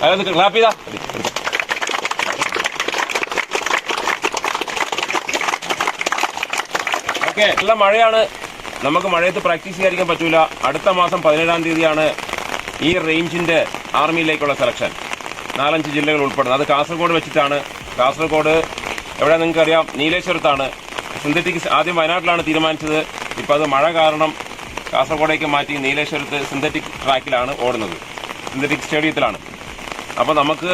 അതൊന്ന് ക്ലാപ്പ് ചെയ്താ. ഓക്കെ, നല്ല മഴയാണ്. നമുക്ക് മഴയത്ത് പ്രാക്ടീസ് ചെയ്യാതിരിക്കാൻ പറ്റൂല. അടുത്ത മാസം 17-ാം തീയതിയാണ് ഈ റേഞ്ചിന്റെ ആർമിയിലേക്കുള്ള സെലക്ഷൻ. 4-5 ജില്ലകൾ ഉൾപ്പെടുന്നത്. അത് കാസർഗോഡ് വെച്ചിട്ടാണ്. കാസർഗോഡ് എവിടെ നിങ്ങൾക്ക് അറിയാം, നീലേശ്വരത്താണ്. സിന്തറ്റിക് ആദ്യം വയനാട്ടിലാണ് തീരുമാനിച്ചത്. ഇപ്പോൾ അത് മഴ കാരണം കാസർഗോഡേക്ക് മാറ്റി നീലേശ്വരത്ത് സിന്തറ്റിക് ട്രാക്കിലാണ് ഓടുന്നത്, സിന്തറ്റിക് സ്റ്റേഡിയത്തിലാണ്. അപ്പോൾ നമുക്ക്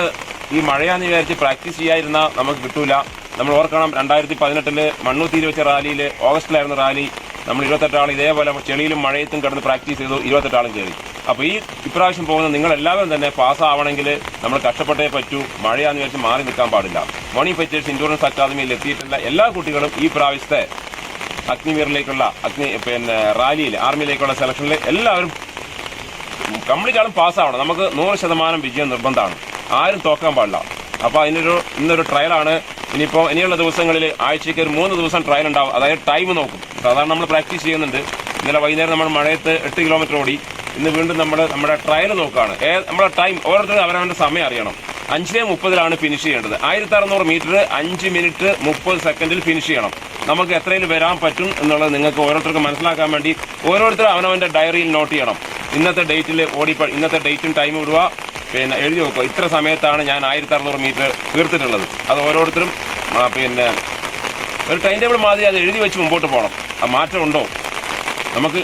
ഈ മഴയാന്ന് വിചാരിച്ച് പ്രാക്ടീസ് ചെയ്യാതിരുന്നാൽ നമുക്ക് കിട്ടൂല. നമ്മൾ ഓർക്കണം, 2018 മണ്ണൂത്തിയിൽ വെച്ച റാലിയിൽ, ഓഗസ്റ്റിലായിരുന്നു റാലി. നമ്മൾ 28 ആൾ ഇതേപോലെ ചെളിയിലും മഴയത്തും കിടന്ന് പ്രാക്ടീസ് ചെയ്തു. 28 ആളും കയറി. അപ്പോൾ ഇപ്രാവശ്യം പോകുന്ന നിങ്ങളെല്ലാവരും തന്നെ പാസ്സാവണമെങ്കിൽ നമ്മൾ കഷ്ടപ്പെട്ടേ പറ്റൂ. മഴയാന്ന് വിചാരിച്ച് മാറി നിൽക്കാൻ പാടില്ല. മോണി ഫൈറ്റേഴ്സ് ഇൻഷുറൻസ് അക്കാദമിയിൽ എത്തിയിട്ടുള്ള എല്ലാ കുട്ടികളും ഈ പ്രാവശ്യത്തെ അഗ്നിവീറിലേക്കുള്ള റാലിയിൽ, ആർമിയിലേക്കുള്ള സെലക്ഷനിൽ എല്ലാവരും കംപ്ലീറ്റ് ആളും പാസ്സാവണം. നമുക്ക് 100% വിജയം നിർബന്ധമാണ്. ആരും തോക്കാൻ പാടില്ല. അപ്പോൾ ഇന്നൊരു ട്രയലാണ്. ഇനിയുള്ള ദിവസങ്ങളിൽ ആഴ്ചയ്ക്ക് ഒരു 3 ദിവസം ട്രയൽ ഉണ്ടാവും. അതായത് ടൈം നോക്കും. സാധാരണ നമ്മൾ പ്രാക്ടീസ് ചെയ്യുന്നുണ്ട്. ഇന്നലെ വൈകുന്നേരം നമ്മൾ മഴയത്ത് 8 കിലോമീറ്റർ ഓടി. ഇന്ന് വീണ്ടും നമ്മുടെ ട്രയൽ നോക്കുകയാണ്. നമ്മുടെ ടൈം ഓരോരുത്തരും അവരവൻ്റെ സമയം അറിയണം. 5:30 ഫിനിഷ് ചെയ്യേണ്ടത്. 1600 മീറ്റർ 5 മിനിറ്റ് 30 സെക്കൻഡിൽ ഫിനിഷ് ചെയ്യണം. നമുക്ക് എത്രയിൽ വരാൻ പറ്റും എന്നുള്ളത് നിങ്ങൾക്ക് ഓരോരുത്തർക്കും മനസ്സിലാക്കാൻ വേണ്ടി ഓരോരുത്തരും അവനവൻ്റെ ഡയറിയിൽ നോട്ട് ചെയ്യണം. ഇന്നത്തെ ഡേറ്റിൽ ഇന്നത്തെ ഡേറ്റും ടൈമും ഇടുക. എഴുതി വെക്കുക. ഇത്ര സമയത്താണ് ഞാൻ 1600 മീറ്റർ തീർത്തിട്ടുള്ളത്. അത് ഓരോരുത്തരും ഒരു ടൈം ടേബിൾ മാതിരി അത് എഴുതി വെച്ച് മുമ്പോട്ട് പോകണം. ആ മാറ്റം ഉണ്ടോ, നമുക്ക്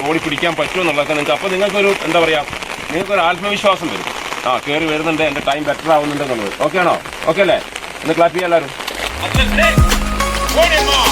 ഓടിപ്പിടിക്കാൻ പറ്റുമോ എന്നുള്ളതൊക്കെ നിങ്ങൾക്ക്. അപ്പോൾ നിങ്ങൾക്കൊരു എന്താ പറയുക, നിങ്ങൾക്കൊരു ആത്മവിശ്വാസം വരും. കയറി വരുന്നുണ്ട്, എൻ്റെ ടൈം ബെറ്റർ ആവുന്നുണ്ട് എന്നുള്ളത്. ഓക്കെ ആണോ? ഓക്കെ അല്ലേ? ഒന്ന് ക്ലാപ്പ് ചെയ്യാം എല്ലാവരും. One more.